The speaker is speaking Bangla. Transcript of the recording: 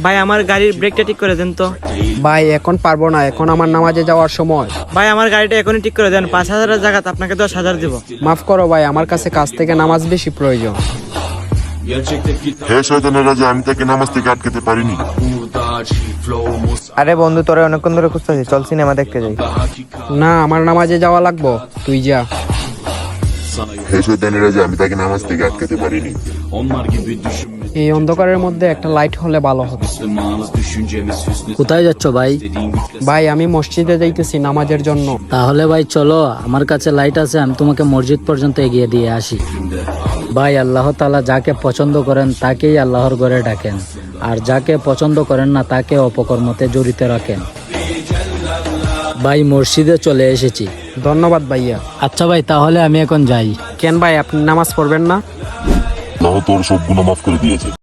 ভাই আমার গাড়ির ব্রেকটা ঠিক করে দেন তো। ভাই এখন পারবো না, এখন আমার নামাজে যাওয়ার সময়। ভাই আমার গাড়িটা এখনই ঠিক করে দেন, 5,000-এর জায়গা আপনাকে 10,000 দিব। মাফ করো ভাই, আমার কাছে কাজ থেকে নামাজ বেশি প্রয়োজন। হ্যাঁ শয়তানের রাজা, আমি তাকে নামাজ থেকে আটকাতে পারিনি। আরে বন্ধু, তোরে অনেকক্ষণ ধরে খুঁজতেছি, চল সিনেমা দেখতে যাই। না, আমার নামাজে যাওয়া লাগবো, তুই যা। হ্যাঁ শয়তানের রাজা, আমি তাকে নামাজ থেকে আটকাতে পারিনি। এই অন্ধকারের মধ্যে একটা লাইট হলে ভালো হবে। কোথায় যাচ্ছ ভাই? ভাই আমি মসজিদে যাইতেছি নামাজের জন্য। তাহলে ভাই চলো, আমার কাছে লাইট আছে, আমি তোমাকে মসজিদ পর্যন্ত এগিয়ে দিয়ে আসি। ভাই আল্লাহ তাআলা যাকে পছন্দ করেন তাকেই আল্লাহর ঘরে ডাকেন, আর যাকে পছন্দ করেন না তাকে অপকর্মতে জড়িত রাখেন। ভাই মসজিদে চলে এসেছি। ধন্যবাদ ভাইয়া। আচ্ছা ভাই, তাহলে আমি এখন যাই। কেন ভাই, আপনি নামাজ পড়বেন না? আল্লাহ তোর সব গুনাহ মাফ করে দিয়েছে।